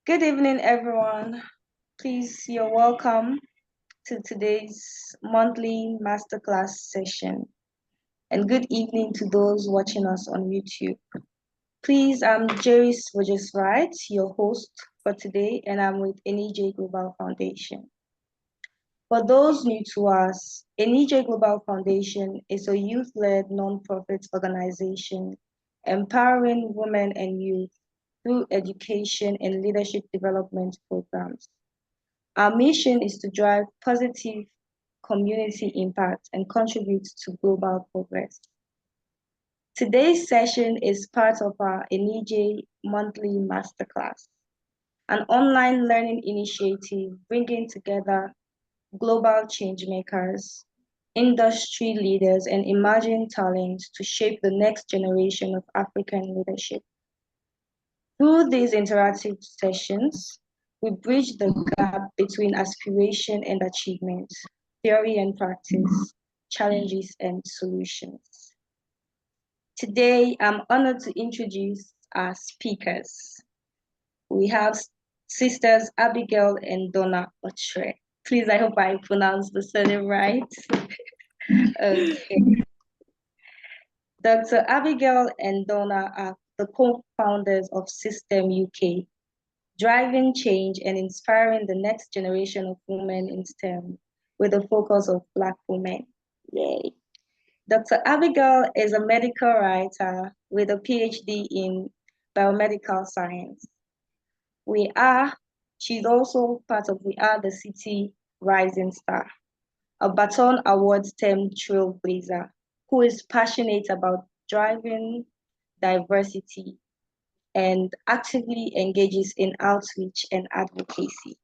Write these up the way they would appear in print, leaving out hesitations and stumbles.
Good evening, everyone. Please, you're welcome to today's monthly masterclass session. And good evening to those watching us on YouTube. Please, I'm Jerry Wright, your host for today, and I'm with Anijie Global Foundation. For those new to us, Anijie Global Foundation is a youth-led nonprofit organization empowering women and youth through education and leadership development programs. Our mission is to drive positive community impact and contribute to global progress. Today's session is part of our Anijie monthly masterclass, an online learning initiative bringing together global changemakers, industry leaders, and emerging talents to shape the next generation of African leadership. Through these interactive sessions, we bridge the gap between aspiration and achievement, theory and practice, challenges and solutions. Today, I'm honored to introduce our speakers. We have sisters Abigail and Donna Otchere. Please, I hope I pronounced the surname right. Okay. Dr. Abigail and Donna are the co-founders of SiSTEM UK, driving change and inspiring the next generation of women in STEM with a focus of Black women. Yay. Dr. Abigail is a medical writer with a PhD in biomedical science. She's also part of We Are the City Rising Star, a Baton Award STEM trailblazer who is passionate about driving diversity and actively engages in outreach and advocacy.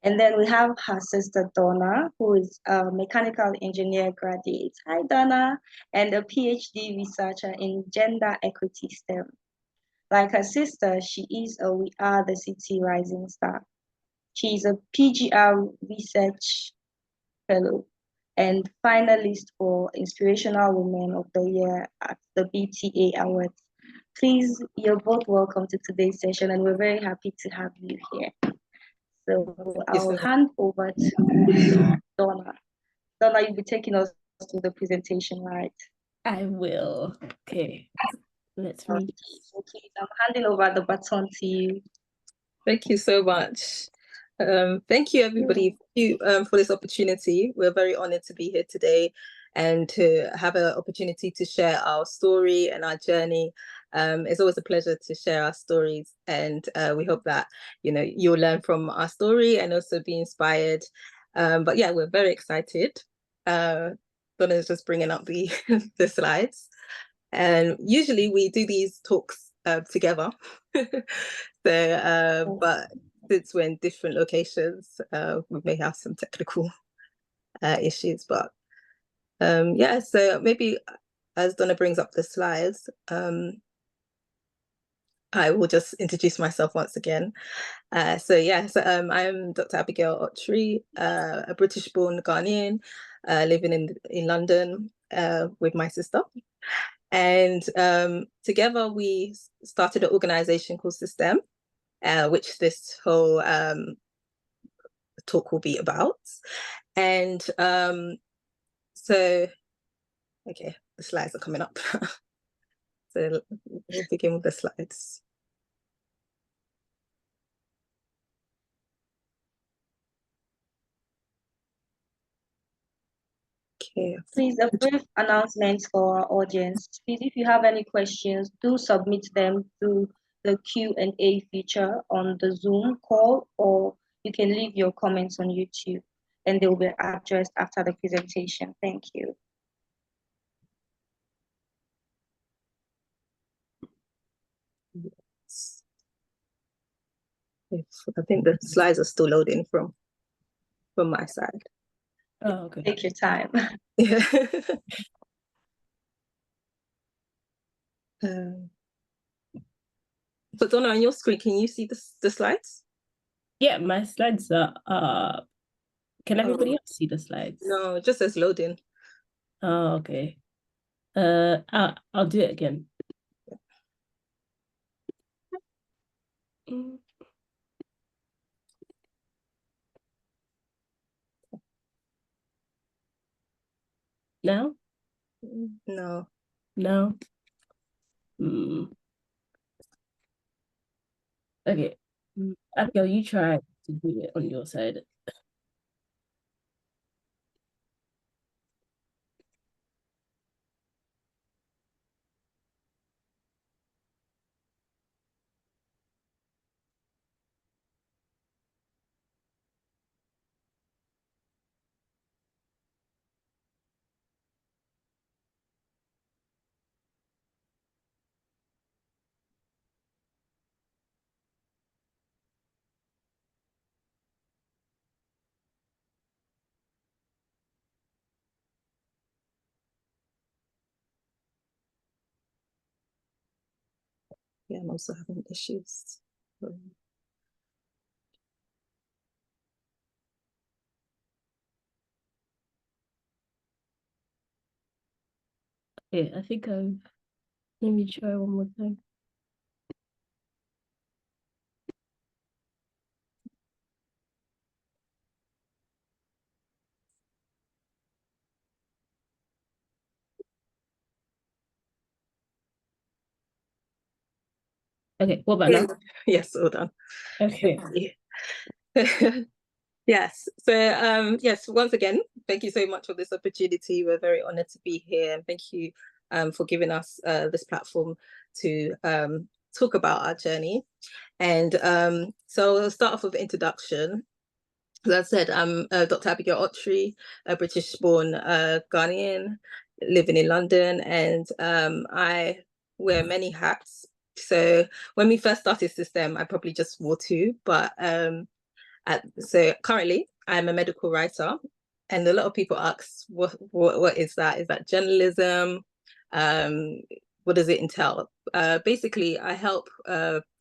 And then we have her sister Donna, who is a mechanical engineer graduate. Hi, Donna, and a PhD researcher in gender equity STEM. Like her sister, she is a We Are the City Rising Star. She is a PGR Research Fellow and finalist for Inspirational Women of the Year at the BTA Awards. Please, you're both welcome to today's session, and we're very happy to have you here. So I'll hand over to Donna. Donna, you'll be taking us through the presentation, right? I will. Okay, let's read. So please, I'm handing over the baton to you. Thank you so much. Thank you, everybody, for this opportunity. We're very honored to be here today and to have an opportunity to share our story and our journey. It's always a pleasure to share our stories, and we hope that you'll learn from our story and also be inspired. But yeah, we're very excited. Donna's just bringing up the the slides, and usually we do these talks together. So, but since we're in different locations, we may have some technical issues. But yeah, so maybe as Donna brings up the slides, I will just introduce myself once again. So I'm Dr. Abigail Otchere, a British-born Ghanaian, living in London with my sister. And together we started an organization called SiSTEM, which this whole talk will be about. And so, okay, the slides are coming up. So we'll begin with the slides. Okay. Please, a brief announcement for our audience. Please, if you have any questions, do submit them through the Q&A feature on the Zoom call, or you can leave your comments on YouTube and they will be addressed after the presentation. Thank you. Yes. I think the slides are still loading from my side. Oh, okay. Take your time. Yeah. So Donna, on your screen, can you see the slides? Yeah, my slides are can everybody else see the slides? No, it just says loading. Oh, okay. I'll do it again. No. No? Okay. Abigail, you try to do it on your side. Yeah, I'm also having issues. Yeah, I think let me try one more time. Okay, what about now? Yes, all done. Okay. Yes. So yes, once again, thank you so much for this opportunity. We're very honored to be here, and thank you for giving us this platform to talk about our journey. And so I'll start off with introduction. As I said, I'm Dr. Abigail Otchere, a British-born Ghanaian living in London, and I wear many hats. So when we first started SiSTEM, I probably just wore two, but so currently I'm a medical writer, and a lot of people ask, what is that? Is that journalism? What does it entail? Basically, I help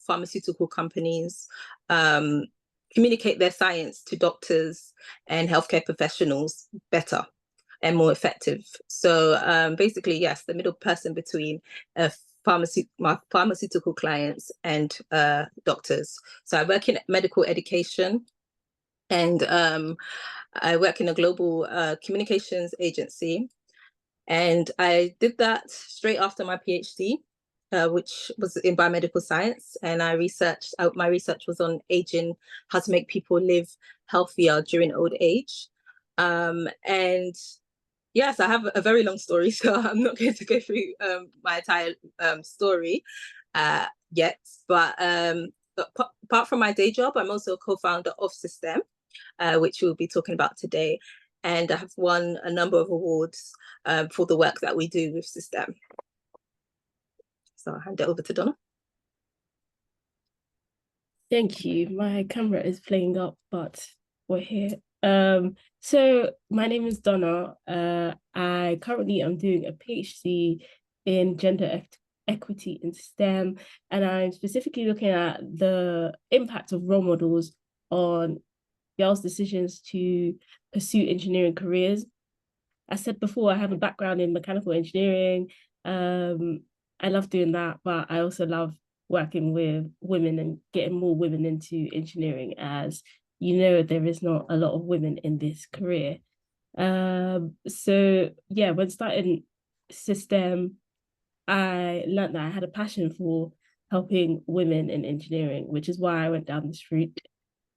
pharmaceutical companies communicate their science to doctors and healthcare professionals better and more effective. So basically, yes, the middle person between my pharmaceutical clients and doctors. So I work in medical education, and I work in a global communications agency. And I did that straight after my PhD, which was in biomedical science. And I researched, my research was on aging, how to make people live healthier during old age. And yes, I have a very long story, so I'm not going to go through my entire story yet. But apart from my day job, I'm also a co-founder of SiSTEM, which we'll be talking about today. And I have won a number of awards for the work that we do with SiSTEM. So I'll hand it over to Donna. Thank you. My camera is playing up, but we're here. So my name is Donna. I currently am doing a PhD in gender equity in STEM, and I'm specifically looking at the impact of role models on girls' decisions to pursue engineering careers. I said before, I have a background in mechanical engineering. I love doing that, but I also love working with women and getting more women into engineering, as you know, there is not a lot of women in this career. So yeah, when starting SiSTEM, I learned that I had a passion for helping women in engineering, which is why I went down this route.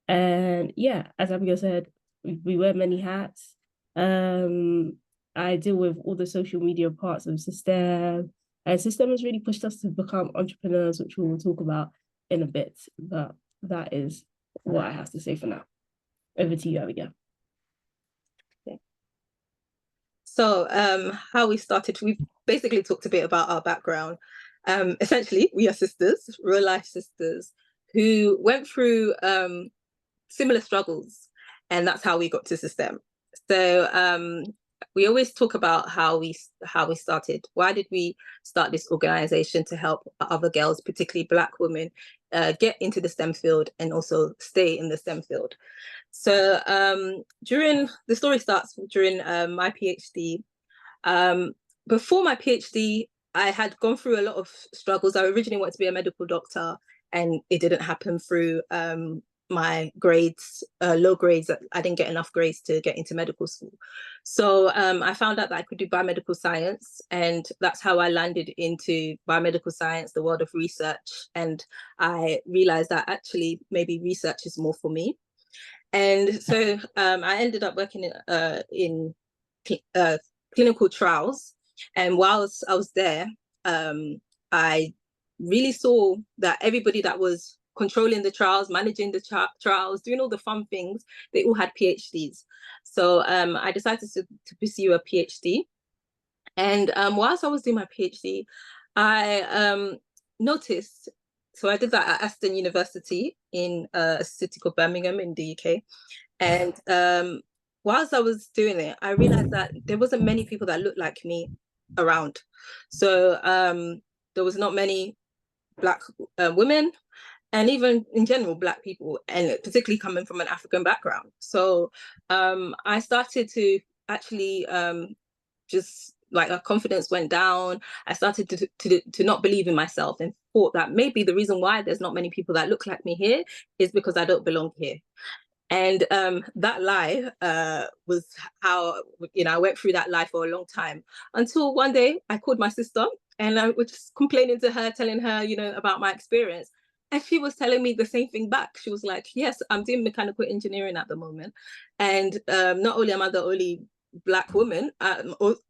And yeah, as Abigail said, we wear many hats. I deal with all the social media parts of SiSTEM, and SiSTEM has really pushed us to become entrepreneurs, which we will talk about in a bit. But that is what I have to say for now. Over to you, Abigail. Okay. So how we started, we basically talked a bit about our background. Essentially, we are sisters, real life sisters, who went through similar struggles, and that's how we got to SiSTEM. So we always talk about how we started. Why did we start this organization to help other girls, particularly Black women, get into the STEM field and also stay in the STEM field? So the story starts during my PhD. Before my PhD, I had gone through a lot of struggles. I originally wanted to be a medical doctor, and it didn't happen through my grades, low grades. I didn't get enough grades to get into medical school. So I found out that I could do biomedical science, and that's how I landed into biomedical science, the world of research. And I realized that actually maybe research is more for me. And so I ended up working in clinical trials. And whilst I was there, I really saw that everybody that was controlling the trials, managing the trials, doing all the fun things, they all had PhDs. So I decided to pursue a PhD. And whilst I was doing my PhD, I noticed, so I did that at Aston University in a city called Birmingham in the UK. And whilst I was doing it, I realized that there wasn't many people that looked like me around. So there was not many Black women, and even in general, Black people, and particularly coming from an African background. So I started to actually just like our confidence went down. I started to not believe in myself, and thought that maybe the reason why there's not many people that look like me here is because I don't belong here. And that lie was how, I went through that lie for a long time, until one day I called my sister and I was just complaining to her, telling her, about my experience. And she was telling me the same thing back. She was like, yes, I'm doing mechanical engineering at the moment. And not only am I the only Black woman, I'm also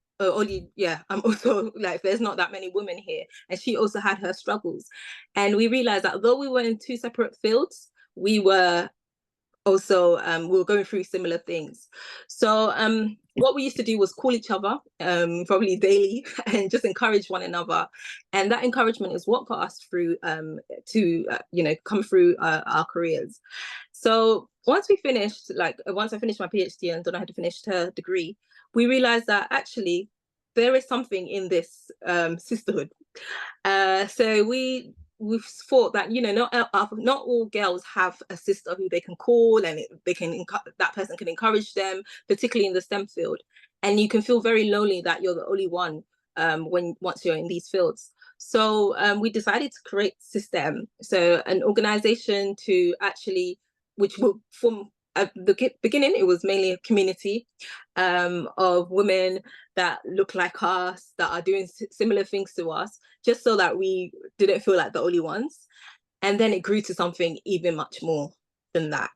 like, there's not that many women here. And she also had her struggles. And we realized that although we were in two separate fields, we were also we were going through similar things. So what we used to do was call each other probably daily and just encourage one another. And that encouragement is what got us through to come through our careers. So once I finished my PhD and Donna had finished her degree, we realized that actually there is something in this sisterhood. So we've thought that not all girls have a sister who they can call, and that person can encourage them, particularly in the STEM field. And you can feel very lonely that you're the only one once you're in these fields. So we decided to create SiSTEM, so an organization which will form. At the beginning, it was mainly a community of women that look like us, that are doing similar things to us, just so that we didn't feel like the only ones. And then it grew to something even much more than that.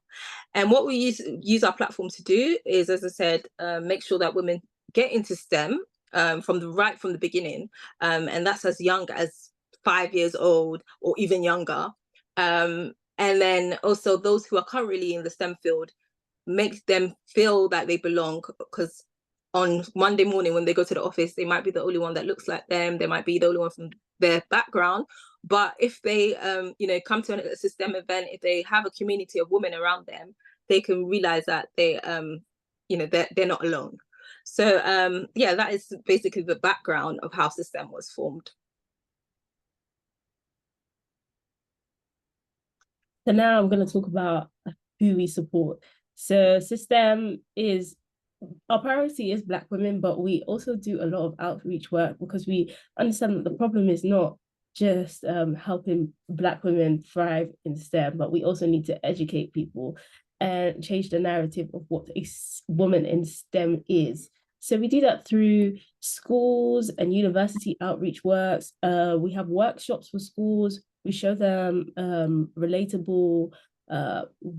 And what we use our platform to do is, as I said, make sure that women get into STEM from the beginning, and that's as young as 5 years old or even younger. And then also those who are currently in the STEM field, make them feel that they belong, because on Monday morning when they go to the office, they might be the only one that looks like them, they might be the only one from their background. But if they come to a SiSTEM event, if they have a community of women around them, they can realize that they're not alone. So that is basically the background of how SiSTEM was formed. So now I'm going to talk about who we support. So SiSTEM our priority is Black women, but we also do a lot of outreach work, because we understand that the problem is not just helping Black women thrive in STEM, but we also need to educate people and change the narrative of what a woman in STEM is. So we do that through schools and university outreach works. We have workshops for schools. We show them relatable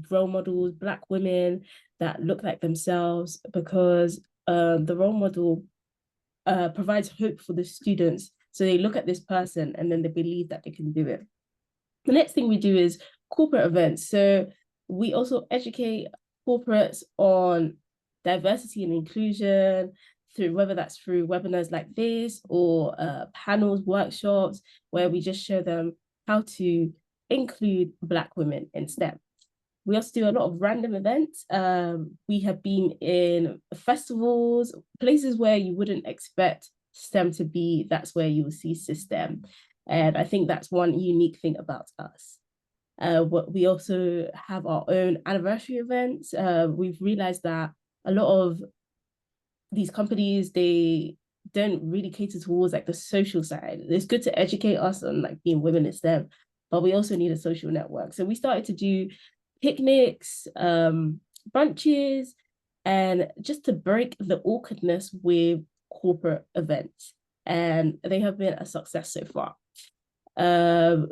role models, Black women that look like themselves, because the role model provides hope for the students. So they look at this person and then they believe that they can do it. The next thing we do is corporate events. So we also educate corporates on diversity and inclusion, whether that's through webinars like this or panels, workshops, where we just show them how to include Black women in STEM. We also do a lot of random events. We have been in festivals, places where you wouldn't expect STEM to be. That's where you will see SiSTEM. And I think that's one unique thing about us. We also have our own anniversary events. We've realized that a lot of these companies, they don't really cater towards like the social side. It's good to educate us on like being women in STEM, but we also need a social network. So we started to do picnics, brunches, and just to break the awkwardness with corporate events. And they have been a success so far. So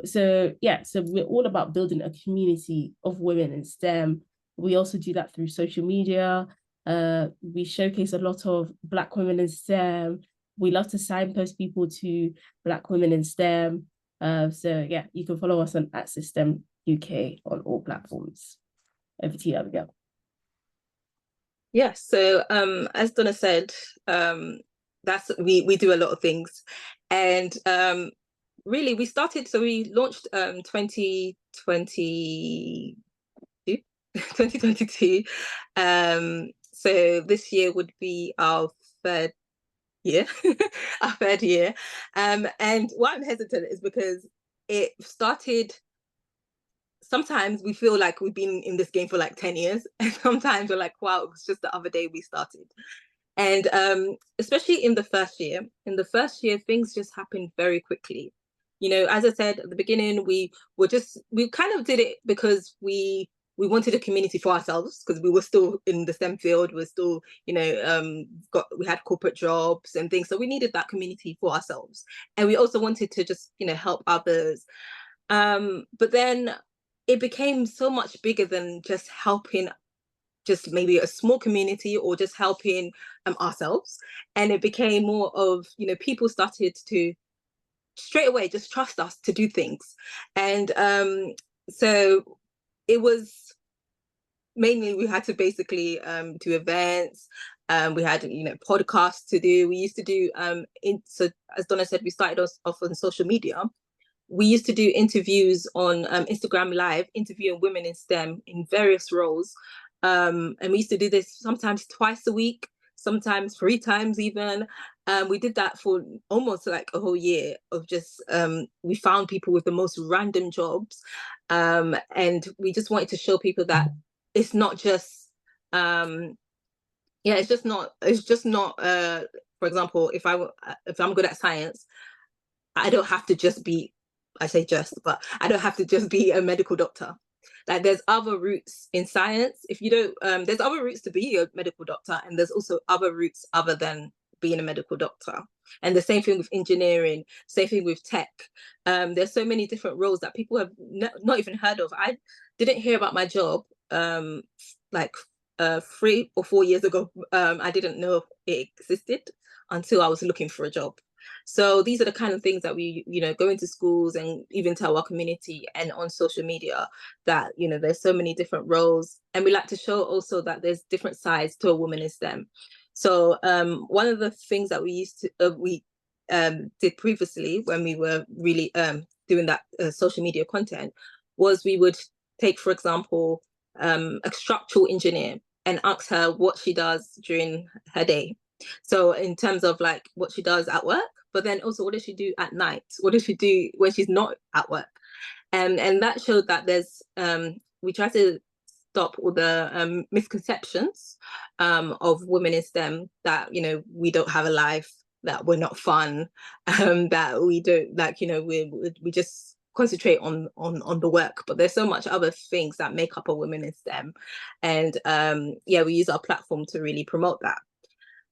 we're all about building a community of women in STEM. We also do that through social media. We showcase a lot of Black women in STEM. We love to signpost people to Black women in STEM. You can follow us on @SiSTEM UK on all platforms. Over to you, Abigail. Yes, so as Donna said, we do a lot of things, and really we launched 2022. So this year would be our third year. Our third year. And why I'm hesitant is because it started. Sometimes we feel like we've been in this game for like 10 years, and sometimes we're like, wow, it was just the other day we started. And especially in the first year, things just happened very quickly. You know, as I said at the beginning, we kind of did it because we wanted a community for ourselves, because we were still in the STEM field. We're still, you know, we had corporate jobs and things. So we needed that community for ourselves. And we also wanted to just, you know, help others. But then it became so much bigger than just helping just maybe a small community or just helping ourselves. And it became more of, you know, people started to straight away just trust us to do things. And so it was mainly, we had to basically do events. We had, you know, podcasts to do. We used to do, so as Donna said, we started off on social media. We used to do interviews on Instagram Live, interviewing women in STEM in various roles. And we used to do this sometimes twice a week, sometimes 3 times even. We did that for almost like a whole year of just, we found people with the most random jobs. And we just wanted to show people that it's not just, it's just not, for example, if I'm good at science, I don't have to just be, I say just, but I don't have to just be a medical doctor. Like, there's other routes in science. If you don't, there's other routes to be a medical doctor, and there's also other routes other than being a medical doctor. And the same thing with engineering, same thing with tech. There's so many different roles that people have not even heard of. I didn't hear about my job like 3 or 4 years ago. I didn't know it existed until I was looking for a job. So these are the kind of things that we, you know, go into schools and even tell our community and on social media, that, you know, there's so many different roles. And we like to show also that there's different sides to a woman in STEM. So one of the things that we used to, did previously when we were really doing that social media content, was we would take, for example, a structural engineer and ask her what she does during her day. So in terms of like what she does at work, but then also what does she do at night? What does she do when she's not at work? And that showed that there's, we try to stop all the misconceptions of women in STEM, that, you know, we don't have a life, that we're not fun, that we don't, like, you know, we just concentrate on the work. But there's so much other things that make up a woman in STEM. And we use our platform to really promote that.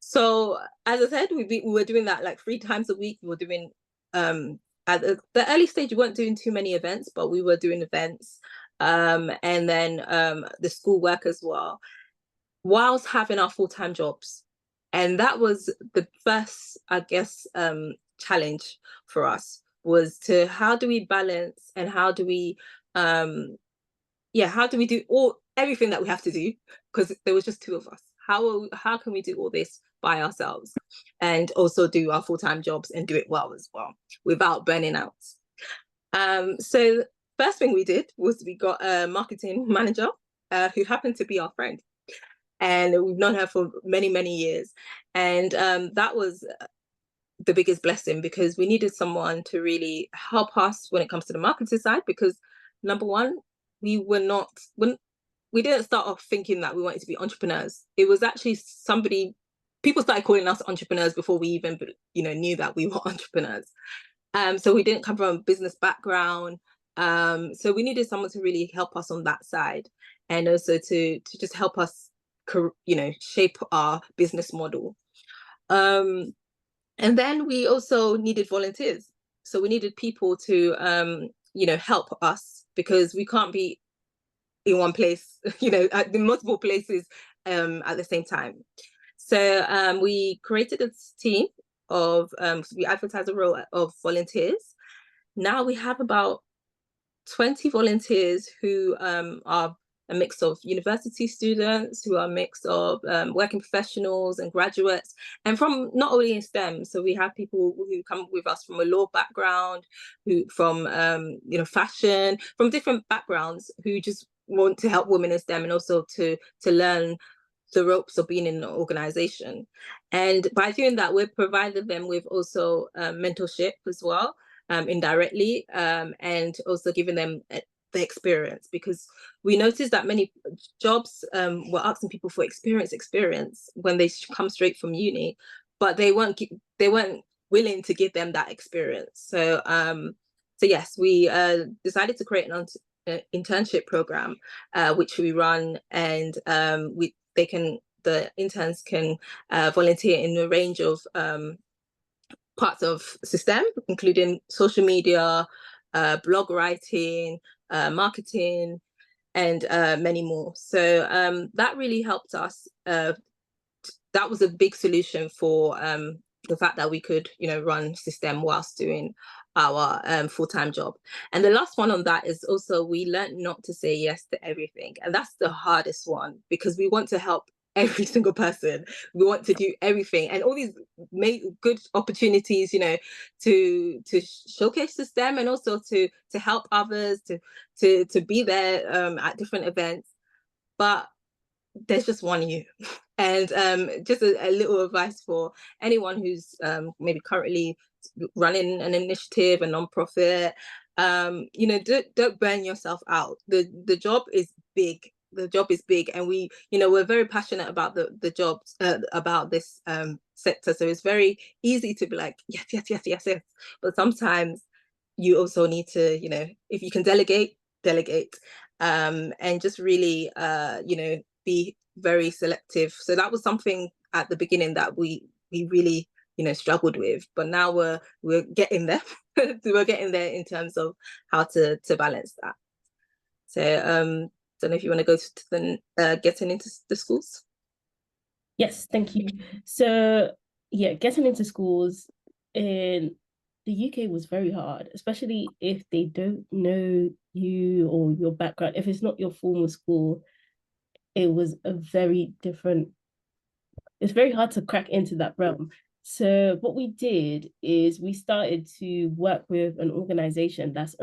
So as I said, we were doing that like 3 times a week. We were doing, at the early stage, we weren't doing too many events, but we were doing events. And then the school work as well, whilst having our full-time jobs. And that was the first, I guess, challenge for us, was to how do we balance, and how do we, how do we do everything that we have to do? Because there was just 2 of us. How can we do all this by ourselves and also do our full-time jobs and do it well as well without burning out? So first thing we did was we got a marketing manager who happened to be our friend, and we've known her for many, many years. And that was the biggest blessing, because we needed someone to really help us when it comes to the marketing side, because number one, we didn't start off thinking that we wanted to be entrepreneurs. It was actually people started calling us entrepreneurs before we even, you know, knew that we were entrepreneurs. So we didn't come from a business background. So we needed someone to really help us on that side, and also to just help us, shape our business model. And then we also needed volunteers. So we needed people to, help us, because we can't be in one place, at the multiple places at the same time. So we created a team of, we advertised a role of volunteers. Now we have about 20 volunteers who are a mix of university students, who are a mix of working professionals and graduates, and from not only in STEM. So we have people who come with us from a law background, who from fashion, from different backgrounds, who just want to help women in STEM, and also to learn the ropes of being in an organization. And by doing that, we're providing them with also mentorship as well, indirectly, and also giving them the experience, because we noticed that many jobs were asking people for experience when they come straight from uni, but they weren't willing to give them that experience. So yes, we decided to create an internship program, which we run, and the interns can volunteer in a range of parts of SiSTEM, including social media, blog writing, marketing, and many more. So that really helped us. That was a big solution for the fact that we could, run SiSTEM whilst doing our full-time job. And the last one on that is also, we learned not to say yes to everything. And that's the hardest one, because we want to help every single person. We want to do everything, and all these good opportunities, to showcase the STEM, and also to help others, to be there at different events. But there's just one you. And just a little advice for anyone who's maybe currently running an initiative, a nonprofit, don't burn yourself out. The job is big. The job is big, and we're very passionate about the jobs, about this sector. So it's very easy to be like, yes. But sometimes you also need to, if you can delegate, and just really, be very selective. So that was something at the beginning that we really, struggled with. But now we're getting there. We're getting there in terms of how to balance that. So don't know if you want to go to the getting into the schools. Yes, thank you. So yeah, getting into schools in the UK was very hard, especially if they don't know you or your background. If it's not your formal school, it was it's very hard to crack into that realm. So what we did is we started to work with an organization that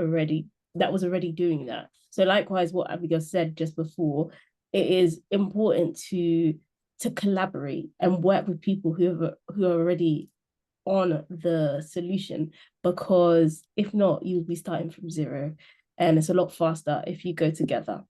was already doing that. So likewise, what Abigail said just before, it is important to collaborate and work with people who are already on the solution, because if not, you'll be starting from zero, and it's a lot faster if you go together.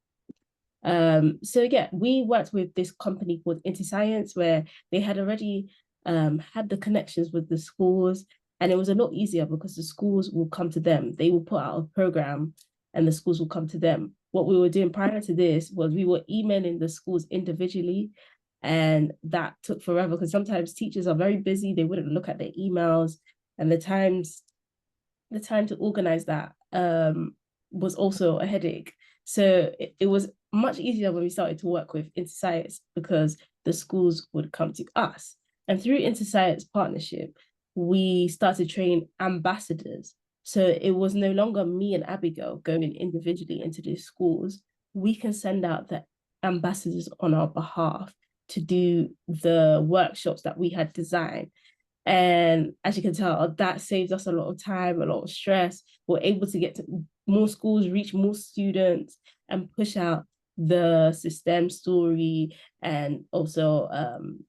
So yeah, we worked with this company called InterScience, where they had already had the connections with the schools, and it was a lot easier because the schools will come to them. They will put out a program and the schools will come to them. What we were doing prior to this was we were emailing the schools individually, and that took forever because sometimes teachers are very busy. They wouldn't look at their emails, and the time to organize that was also a headache. So it was much easier when we started to work with InterScience, because the schools would come to us. And through InterScience partnership, we started training ambassadors. So it was no longer me and Abigail going individually into these schools. We can send out the ambassadors on our behalf to do the workshops that we had designed. And as you can tell, that saves us a lot of time, a lot of stress. We're able to get to more schools, reach more students, and push out the SiSTEM story, and also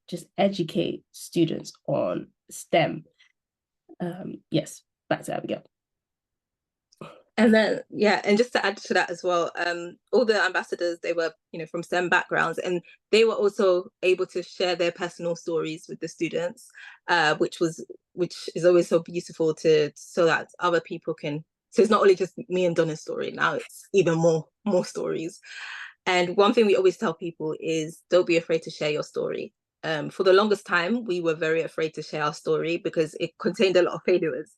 just educate students on STEM. Yes, back to Abigail. And then, yeah, and just to add to that as well, all the ambassadors, they were, from STEM backgrounds, and they were also able to share their personal stories with the students, which is always so beautiful so that other people can So it's not only just me and Donna's story. Now it's even more stories. And one thing we always tell people is don't be afraid to share your story. For the longest time, we were very afraid to share our story because it contained a lot of failures.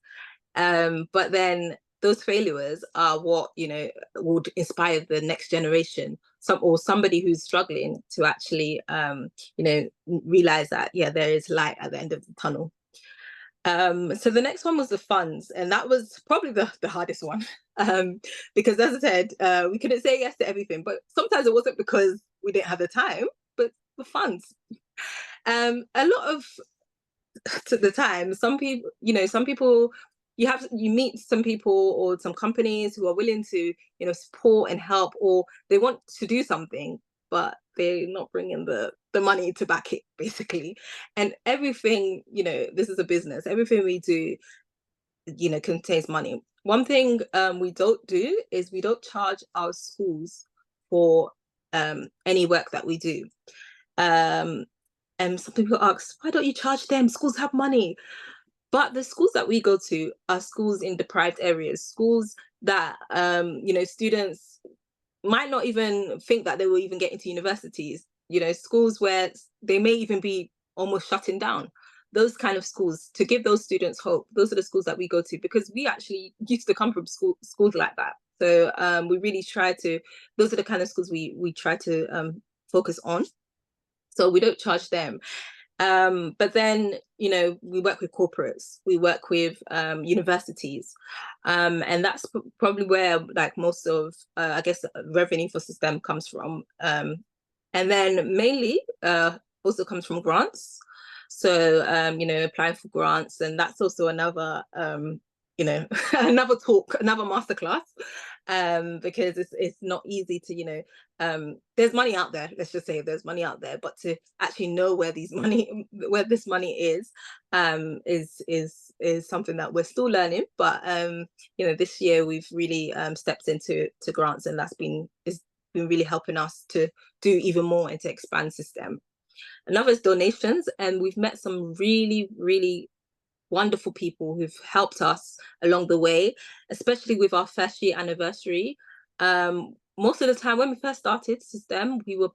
But then those failures are what, you know, would inspire the next generation, somebody who's struggling to actually, you know, realize that, yeah, there is light at the end of the tunnel. So the next one was the funds, and that was probably the hardest one, because as I said, we couldn't say yes to everything, but sometimes it wasn't because we didn't have the time, but the funds. A lot of the time, some people, you meet some people or some companies who are willing to, you know, support and help, or they want to do something, but they're not bringing the money to back it, basically. And everything, you know, this is a business. Everything we do, you know, contains money. One thing we don't do is we don't charge our schools for any work that we do. And some people ask, why don't you charge them? Schools have money. But the schools that we go to are schools in deprived areas, schools that, you know, students might not even think that they will even get into universities, you know, schools where they may even be almost shutting down. Those kind of schools, to give those students hope, those are the schools that we go to, because we actually used to come from schools like that. So we really try to, those are the kind of schools we try to focus on. So we don't charge them. But then, you know, we work with corporates, we work with universities, and that's probably where like most of, I guess, revenue for SiSTEM comes from. And then mainly also comes from grants. So, you know, applying for grants, and that's also another, you know, another talk, another masterclass, because it's not easy to, you know, there's money out there. Let's just say there's money out there, but to actually know where this money is something that we're still learning. But you know, this year we've really stepped into grants, and that's been really helping us to do even more and to expand SiSTEM. Another is donations, and we've met some really, really wonderful people who've helped us along the way, especially with our first year anniversary. Most of the time when we first started SiSTEM, we were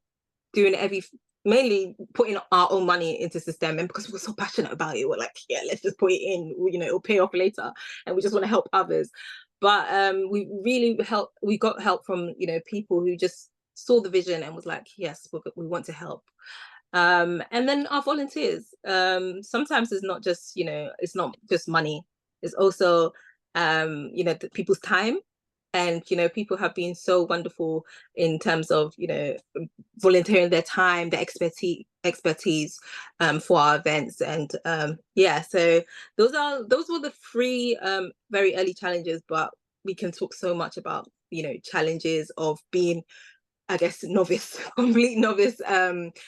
doing mainly putting our own money into SiSTEM, and because we're so passionate about it, we're like, yeah, let's just put it in, you know, it'll pay off later, and we just want to help others. But we really we got help from, you know, people who just saw the vision and was like, yes, we want to help. And then our volunteers, sometimes it's not just, you know, it's not just money, it's also you know, people's time. And, you know, people have been so wonderful in terms of, you know, volunteering their time, their expertise for our events. And yeah, so those were the three very early challenges. But we can talk so much about, you know, challenges of being, I guess, complete novice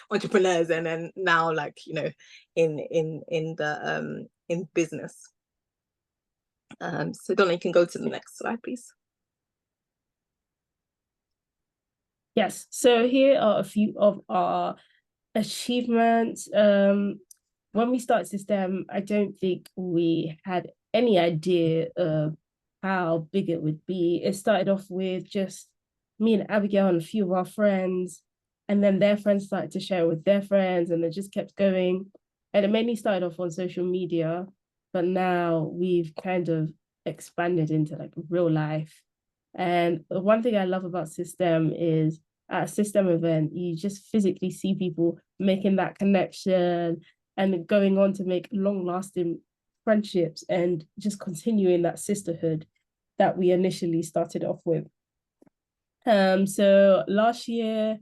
entrepreneurs, and then now, like, you know, in business. So Donna, you can go to the next slide, please. Yes, so here are a few of our achievements. When we started SiSTEM, I don't think we had any idea of how big it would be. It started off with just me and Abigail and a few of our friends, and then their friends started to share with their friends, and it just kept going. And it mainly started off on social media, but now we've kind of expanded into like real life. And the one thing I love about SiSTEM is at a SiSTEM event, you just physically see people making that connection and going on to make long-lasting friendships and just continuing that sisterhood that we initially started off with. So last year,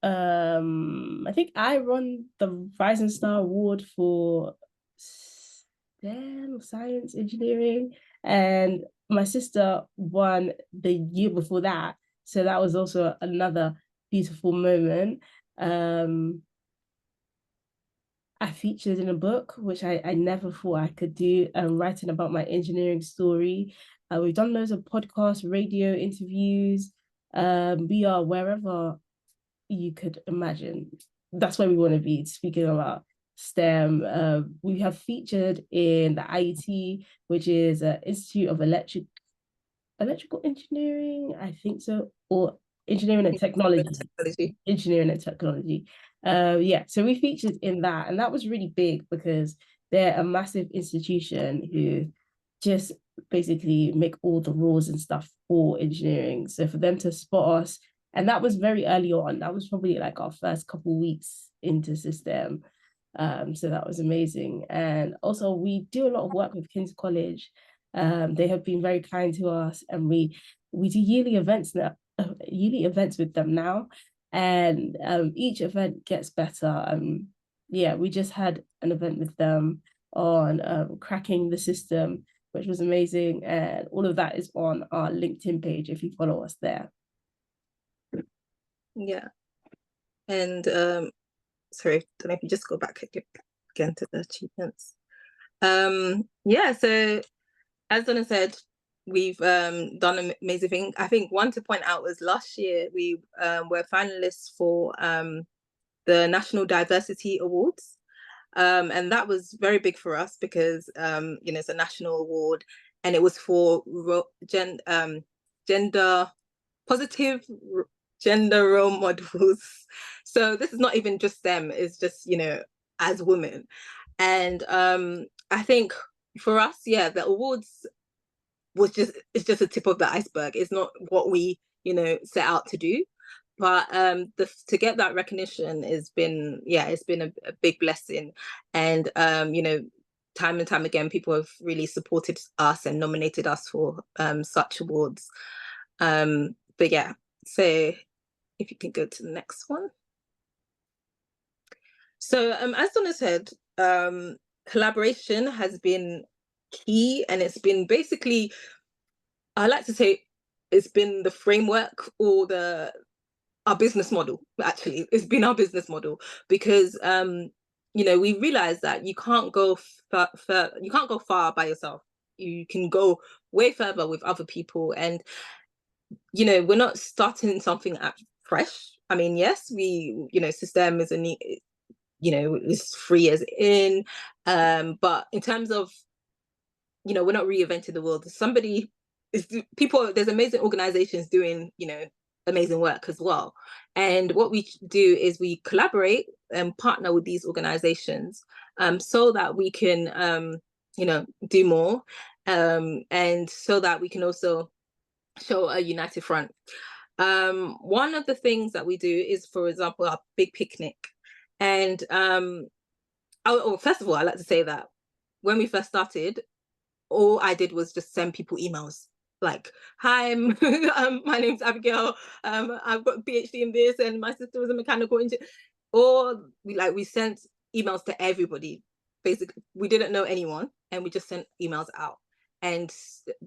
I think I won the Rising Star Award for STEM, science, engineering, and my sister won the year before that. So that was also another beautiful moment. I featured in a book, which I never thought I could do, writing about my engineering story. We've done loads of podcasts, radio interviews. We are wherever you could imagine. That's where we want to be, speaking about STEM. We have featured in the IET, which is Institute of electrical engineering, I think so, or engineering and technology. Engineering and technology. Yeah, so we featured in that, and that was really big because they're a massive institution who just basically make all the rules and stuff for engineering. So for them to spot us, and that was very early on, that was probably like our first couple weeks into SiSTEM. So that was amazing. And also we do a lot of work with King's College. They have been very kind to us, and we do yearly events now, with them now, and each event gets better. Yeah, we just had an event with them on cracking the system, which was amazing, and all of that is on our LinkedIn page if you follow us there. Yeah, and sorry, don't know if you just go back again to the achievements. Yeah, so as Donna said, we've done an amazing thing. I think one to point out was last year we were finalists for the National Diversity Awards. And that was very big for us because you know, it's a national award, and it was for gender positive gender role models. So this is not even just them, it's just, you know, as women. And I think for us, yeah, the awards it's just a tip of the iceberg. It's not what we, you know, set out to do. But to get that recognition has been, yeah, it's been a big blessing. And you know, time and time again, people have really supported us and nominated us for such awards. But yeah, so if you can go to the next one. So as Donna said, collaboration has been key, and it's been basically, I like to say, it's been the framework or our business model. Actually, it's been our business model, because you know, we realized that you can't go far by yourself. You can go way further with other people, and you know, we're not starting something fresh. I mean, yes, you know, SiSTEM is you know, it's 3 years in, but in terms of, you know, we're not reinventing the wheel. There's amazing organizations doing, you know, amazing work as well. And what we do is we collaborate and partner with these organizations so that we can, you know, do more, and so that we can also show a united front. One of the things that we do is, for example, our big picnic. And first of all, I'd like to say that when we first started, all I did was just send people emails like, hi, my name's Abigail, I've got a PhD in this, and my sister was a mechanical engineer. Or we sent emails to everybody. Basically, we didn't know anyone, and we just sent emails out. And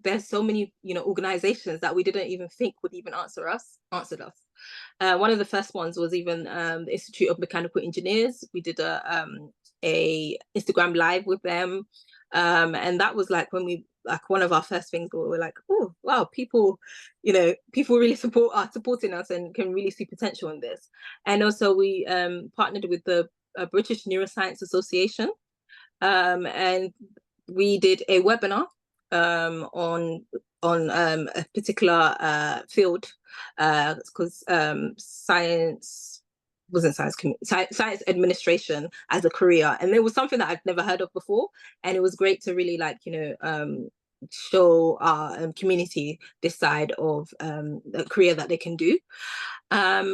there's so many, you know, organizations that we didn't even think would even answered us. One of the first ones was even the Institute of Mechanical Engineers. We did a Instagram live with them. And that was like one of our first things where we're like, oh wow, people, you know, people really are supporting us and can really see potential in this. And also we partnered with the British Neuroscience Association, and we did a webinar on a particular field, because science administration as a career, and it was something that I'd never heard of before, and it was great to really, like, you know, show our community this side of a career that they can do.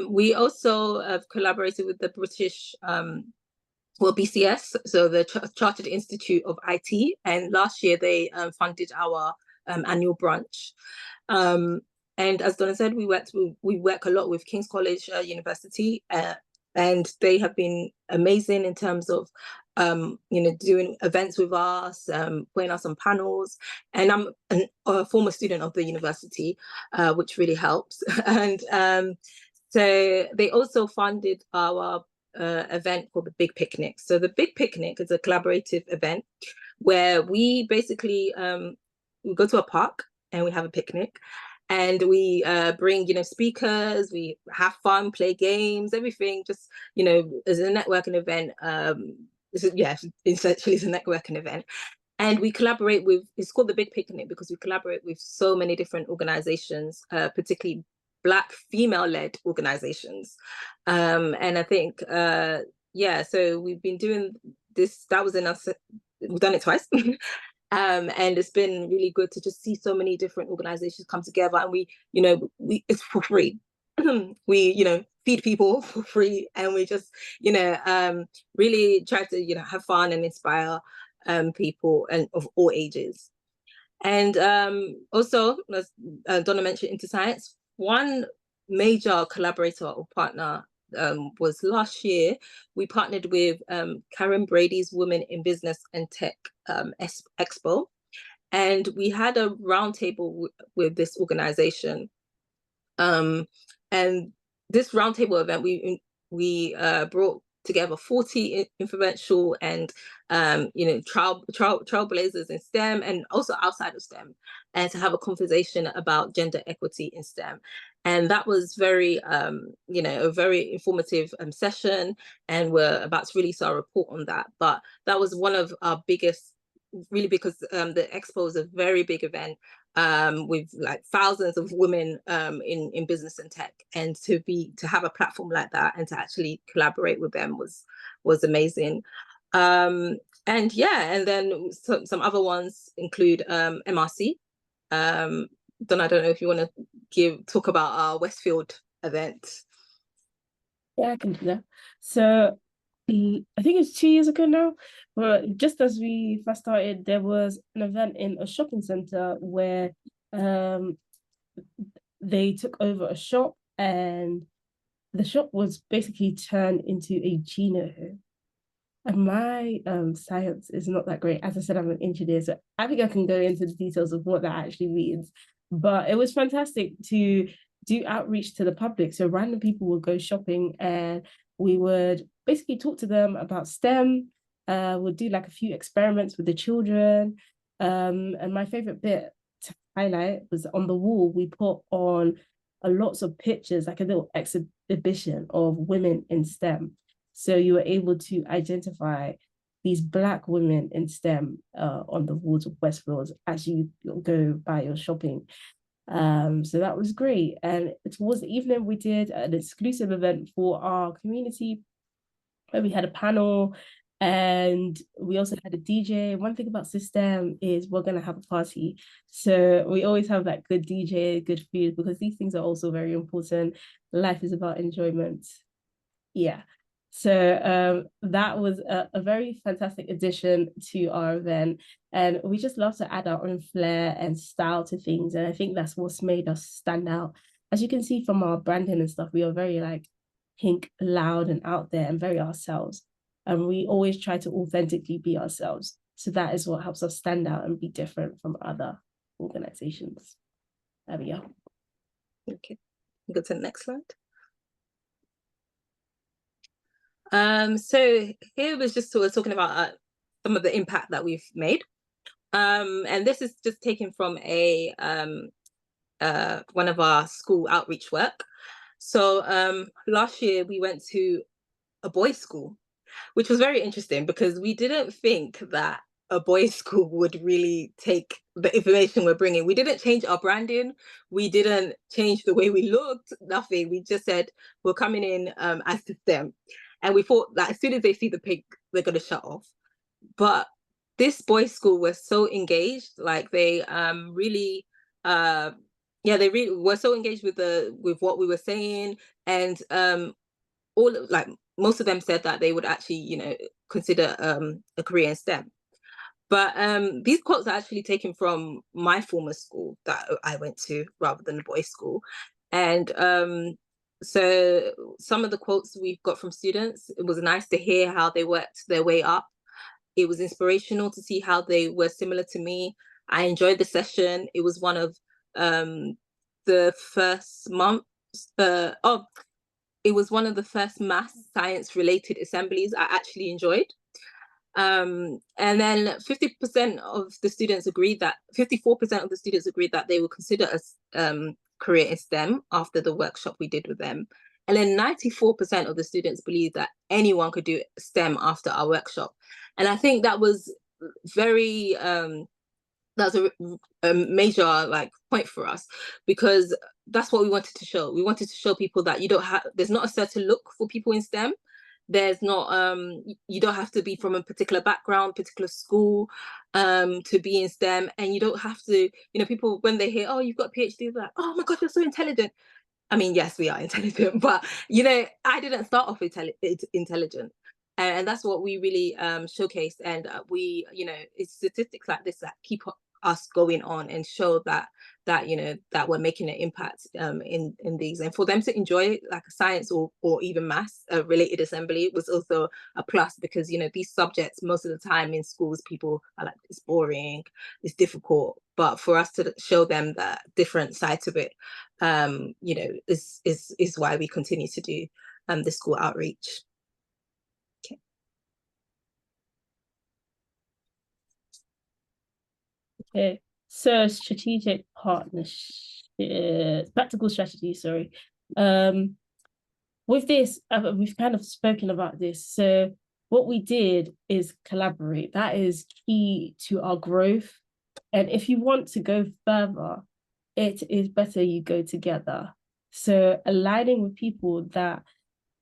We also have collaborated with the British BCS, so the Chartered Institute of IT, and last year they funded our annual brunch. And as Donna said, we work a lot with King's College University, and they have been amazing in terms of you know, doing events with us, putting us on panels. And I'm a former student of the university, which really helps. And so they also funded our event called the Big Picnic. So the Big Picnic is a collaborative event where we basically we go to a park and we have a picnic, and we bring, you know, speakers, we have fun, play games, everything, just, you know, as a networking event. Yeah, essentially it's a networking event. And we collaborate with, it's called the Big Picnic because we collaborate with so many different organizations, particularly Black female-led organizations. And I think, yeah, so we've been doing this, that was in us, we've done it twice. And it's been really good to just see so many different organizations come together, and we, you know, it's for free. We, you know, feed people for free, and we just, you know, really try to, you know, have fun and inspire people and of all ages. And also, as Donna mentioned, into science, one major collaborator or partner was last year. We partnered with Karen Brady's Women in Business and Tech Expo, and we had a roundtable with this organization. And this roundtable event, we brought together 40 influential and you know, trailblazers in STEM and also outside of STEM, and to have a conversation about gender equity in STEM. And that was very, you know, a very informative session, and we're about to release our report on that. But that was one of our biggest, really, because the expo is a very big event with like thousands of women in business and tech, and to have a platform like that and to actually collaborate with them was amazing. And yeah, and then some other ones include MRC. Donna, I don't know if you want to talk about our Westfield event. Yeah, I can do that. So I think it's 2 years ago now, but just as we first started, there was an event in a shopping center where they took over a shop, and the shop was basically turned into a genome. And my science is not that great. As I said, I'm an engineer, so Abigail can go into the details of what that actually means. But it was fantastic to do outreach to the public. So random people would go shopping, and we would basically talk to them about STEM. We'll do like a few experiments with the children. And my favorite bit to highlight was on the wall, we put on lots of pictures, like a little exhibition of women in STEM. So you were able to identify these Black women in STEM on the walls of Westfield as you go by your shopping. So that was great. And towards the evening, we did an exclusive event for our community where we had a panel, and we also had a DJ. One thing about SiSTEM is we're going to have a party. So we always have that good DJ, good food, because these things are also very important. Life is about enjoyment. Yeah. So that was a very fantastic addition to our event, and we just love to add our own flair and style to things, and I think that's what's made us stand out. As you can see from our branding and stuff, we are very like pink, loud and out there, and very ourselves, and we always try to authentically be ourselves. So that is what helps us stand out and be different from other organizations. There we go. Okay, go to the next slide. So here was just sort of talking about some of the impact that we've made. And this is just taken from a one of our school outreach work. So last year we went to a boys' school, which was very interesting because we didn't think that a boys' school would really take the information we're bringing. We didn't change our branding. We didn't change the way we looked, nothing. We just said, we're coming in as SiSTEM. And we thought that as soon as they see the pig, they're going to shut off. But this boys' school was so engaged, like they really, yeah, they really were so engaged with what we were saying, and like most of them said that they would actually, you know, consider a career in STEM. But these quotes are actually taken from my former school that I went to rather than the boys' school, and so some of the quotes we've got from students, it was nice to hear how they worked their way up. It was inspirational to see how they were similar to me. I enjoyed the session. It was one of the first months, it was one of the first math science related assemblies I actually enjoyed. And then 50% of the students agreed that, 54% of the students agreed that they would consider a career in STEM after the workshop we did with them. And then 94% of the students believed that anyone could do STEM after our workshop. And I think that was very that's a major like point for us, because that's what we wanted to show. We wanted to show people that you don't have, there's not a certain look for people in STEM. There's not you don't have to be from a particular background, particular school to be in STEM. And you don't have to, you know, people when they hear, oh, you've got a PhD, they're like, oh my god, you're so intelligent. I mean, yes, we are intelligent, but you know, I didn't start off intelligent. And that's what we really showcased. And we, you know, it's statistics like this that keep us going on and show that you know, that we're making an impact in these, and for them to enjoy like science or even maths related assembly was also a plus, because you know, these subjects most of the time in schools people are like, it's boring, it's difficult, but for us to show them that different sides of it, you know, is why we continue to do the school outreach. Okay, so strategic partnership, practical strategy, sorry. With this, we've kind of spoken about this. So what we did is collaborate. That is key to our growth. And if you want to go further, it is better you go together. So aligning with people that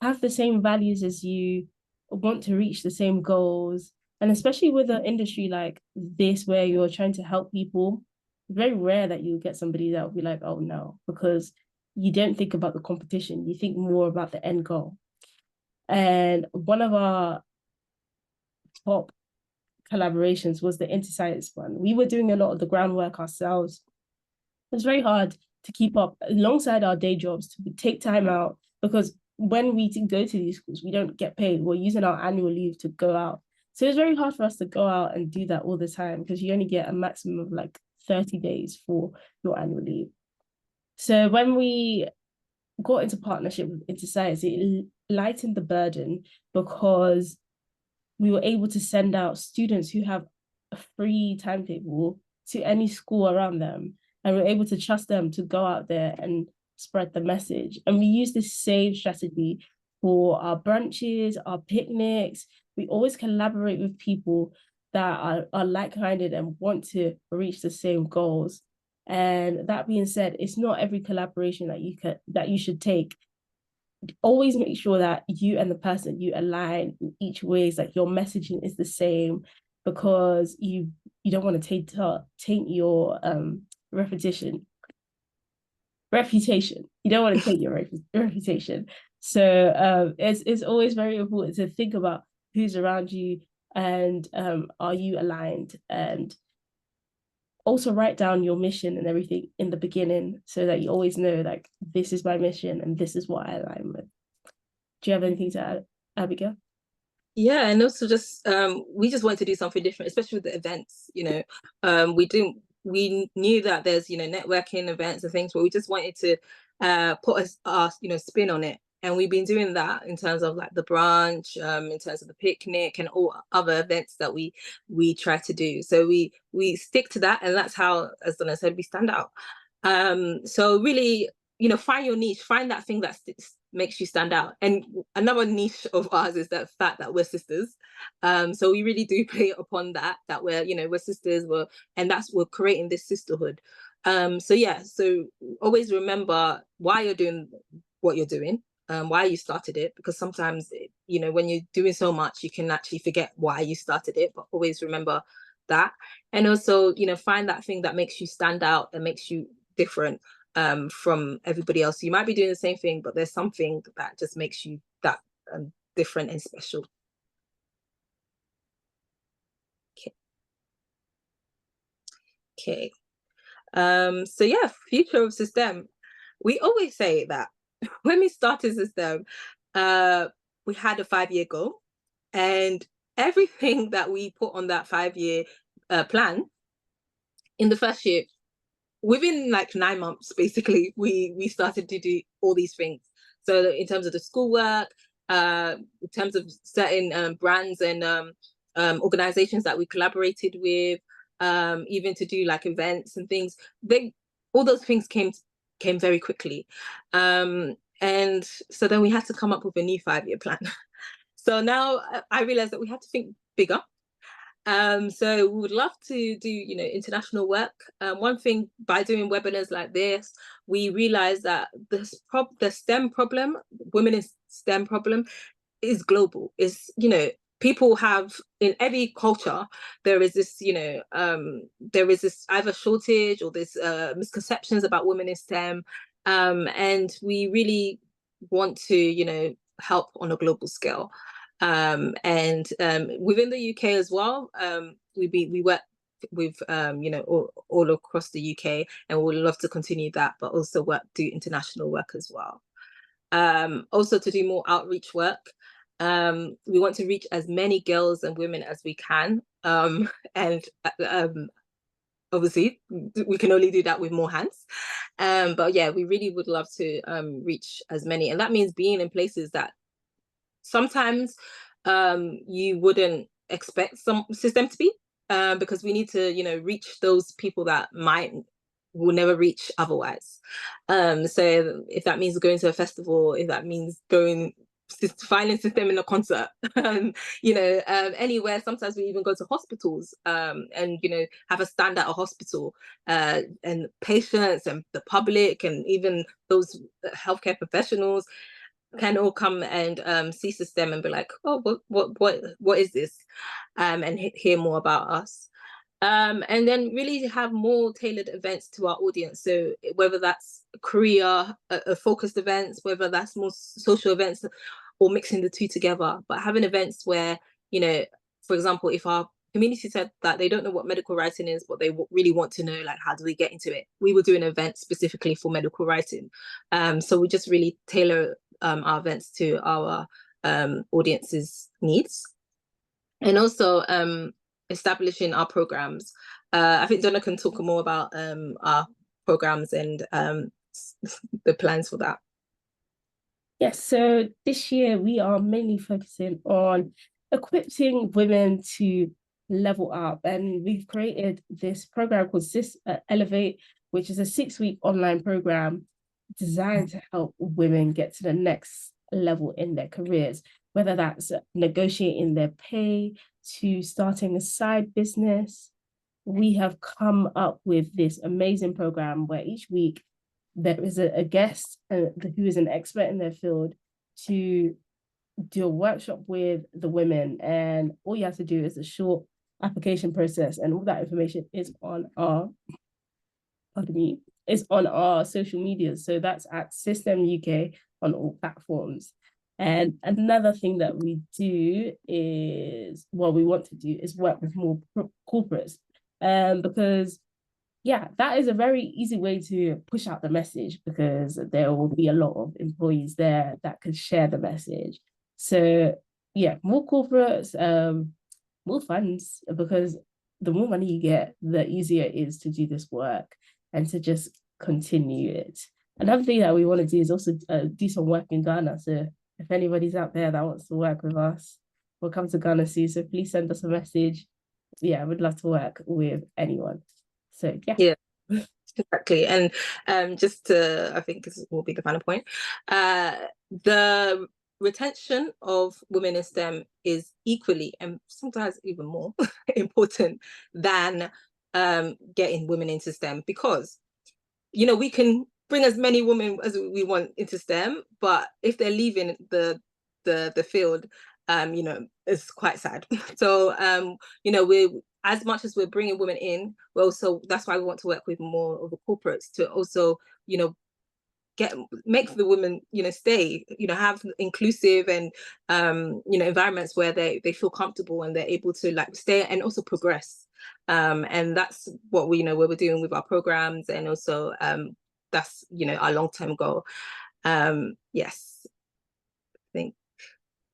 have the same values as you, want to reach the same goals, and especially with an industry like this where you're trying to help people, it's very rare that you'll get somebody that will be like, oh no, because you don't think about the competition, you think more about the end goal. And one of our top collaborations was the Interscience one. We were doing a lot of the groundwork ourselves. It was very hard to keep up alongside our day jobs, to take time out, because when we go to these schools, we don't get paid. We're using our annual leave to go out. So it's very hard for us to go out and do that all the time, because you only get a maximum of like 30 days for your annual leave. So when we got into partnership with Interscience, it lightened the burden, because we were able to send out students who have a free timetable to any school around them. And we're able to trust them to go out there and spread the message. And we use the same strategy for our brunches, our picnics. We always collaborate with people that are like-minded and want to reach the same goals. And that being said, it's not every collaboration that you should take. Always make sure that you and the person you align in each ways, like your messaging is the same, because you don't want to taint your reputation. You don't want to take your reputation. So it's always very important to think about who's around you, and are you aligned, and also write down your mission and everything in the beginning, so that you always know, like, this is my mission and this is what I align with. Do you have anything to add, Abigail? Yeah, and also just we just wanted to do something different, especially with the events. You know, we knew that there's, you know, networking events and things, but we just wanted to put our you know, spin on it. And we've been doing that in terms of like the brunch, in terms of the picnic and all other events that we try to do. So we stick to that, and that's how, as Donna said, we stand out. So really, you know, find your niche, find that thing that makes you stand out. And another niche of ours is the fact that we're sisters. So we really do play upon that we're, you know, we're sisters, and we're creating this sisterhood. So yeah, so always remember why you're doing what you're doing, why you started it, because sometimes, you know, when you're doing so much, you can actually forget why you started it, but always remember that. And also, you know, find that thing that makes you stand out, that makes you different from everybody else. You might be doing the same thing, but there's something that just makes you that different and special. Okay. So yeah, future of SiSTEM. We always say that when we started SiSTEM, we had a 5-year goal, and everything that we put on that 5-year plan, in the first year, within like 9 months, basically, we started to do all these things. So in terms of the schoolwork, in terms of certain brands and organizations that we collaborated with, even to do like events and things, all those things came very quickly. And so then we had to come up with a new 5-year plan. So now I realized that we had to think bigger. So we would love to do, international work. One thing, by doing webinars like this, we realize that the STEM problem, women in STEM problem, is global. Is, people have, in every culture, there is this, there is this either shortage or this misconceptions about women in STEM. And we really want to, help on a global scale. And within the UK as well, we work with all across the UK, and we'd love to continue that, but also do international work as well. Also to do more outreach work. We want to reach as many girls and women as we can, and obviously we can only do that with more hands, but yeah, we really would love to reach as many, and that means being in places that sometimes you wouldn't expect some system to be, because we need to reach those people that will never reach otherwise. So if that means going to a festival, if that means finding system in a concert, anywhere. Sometimes we even go to hospitals, and have a stand at a hospital, and patients and the public and even those healthcare professionals can all come and see SiSTEM and be like, oh, what is this, and hear more about us. And then really have more tailored events to our audience. So whether that's career focused events, whether that's more social events, or mixing the two together, but having events where, for example, if our community said that they don't know what medical writing is, but they really want to know, like, how do we get into it? We will do an event specifically for medical writing. So we just really tailor our events to our audience's needs. And also establishing our programs. I think Donna can talk more about our programs and the plans for that. Yes, so this year we are mainly focusing on equipping women to level up, and we've created this program called Elevate, which is a 6-week online program designed to help women get to the next level in their careers, whether that's negotiating their pay to starting a side business. We have come up with this amazing program where each week there is a guest who is an expert in their field to do a workshop with the women, and all you have to do is a short application process, and all that information is on our social media. So that's at SiSTEM UK on all platforms. And another thing that we do is, we want to do is work with more corporates, because that is a very easy way to push out the message, because there will be a lot of employees there that could share the message. So more corporates, more funds, because the more money you get, the easier it is to do this work and to just continue it. Another thing that we want to do is also do some work in Ghana. So if anybody's out there that wants to work with us, we'll come to Ghana soon. So please send us a message. I would love to work with anyone. So yeah, exactly. And just to, I think this will be the final point, the retention of women in STEM is equally, and sometimes even more important than getting women into STEM, because we can bring as many women as we want into STEM, but if they're leaving the field, it's quite sad. So we're, as much as we're bringing women in, that's why we want to work with more of the corporates to also make the women stay, have inclusive and environments where they feel comfortable and they're able to stay and also progress, and that's what where we're doing with our programs, and also that's our long-term goal. Yes, I think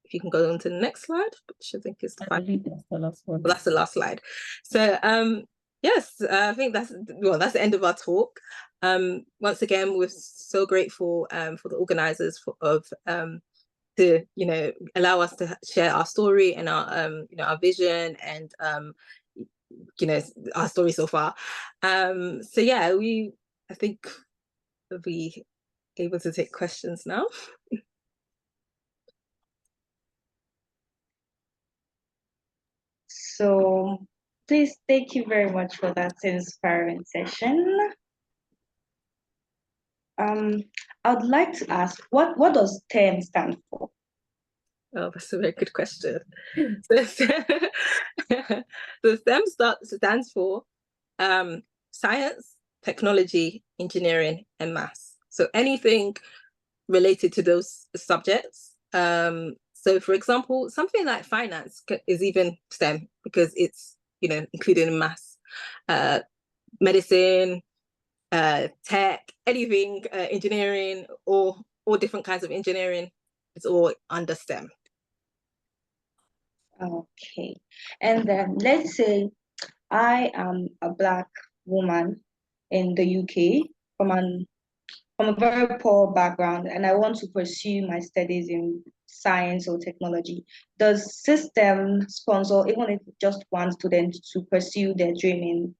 if you can go on to the next slide, which I think is the last one. Well, that's the last slide. So yes, I think that's the end of our talk. Once again, we're so grateful for the organizers to allow us to share our story and our our vision and our story so far. So yeah, I think we'll be able to take questions now. So Please, thank you very much for that inspiring session. I'd like to ask, what does STEM stand for? Oh, that's a very good question. So STEM stands for science, technology, engineering, and maths. So anything related to those subjects. So for example, something like finance is even STEM because it's, included in maths, medicine, tech, anything, engineering, or different kinds of engineering. It's all under STEM. Okay. And then let's say I am a Black woman in the UK from a very poor background, and I want to pursue my studies in science or technology. Does SiSTEM sponsor, even if just one student, to pursue their dream in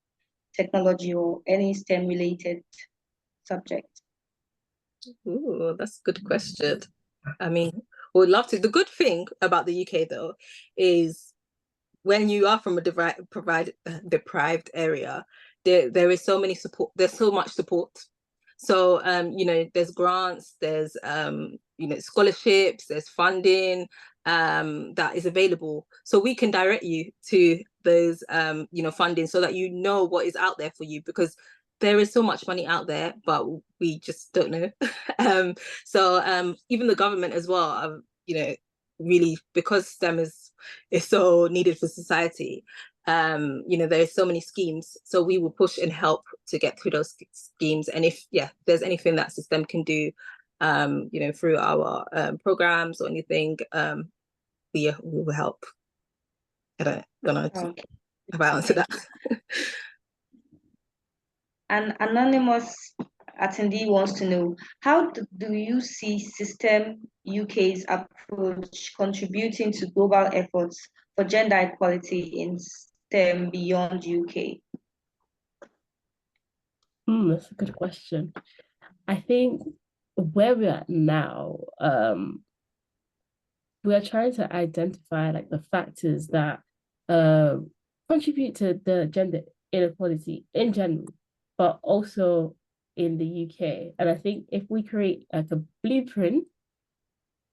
technology or any STEM related subject? Ooh, that's a good question. I mean, we'd love to. The good thing about the UK though is when you are from a deprived area, there is so many support. There's so much support. So there's grants, there's scholarships, there's funding that is available. So we can direct you to those funding so that you know what is out there for you, because there is so much money out there, but we just don't know. So even the government as well, really, because STEM is so needed for society, there's so many schemes, so we will push and help to get through those schemes. And if there's anything that SiSTEM can do through our programs or anything, we will help. I don't know if I answered that. An anonymous attendee wants to know, how do you see SiSTEM UK's approach contributing to global efforts for gender equality in STEM beyond UK? That's a good question. I think where we're at now, we are trying to identify like the factors that contribute to the gender inequality in general, but also in the UK. And I think if we create like a blueprint,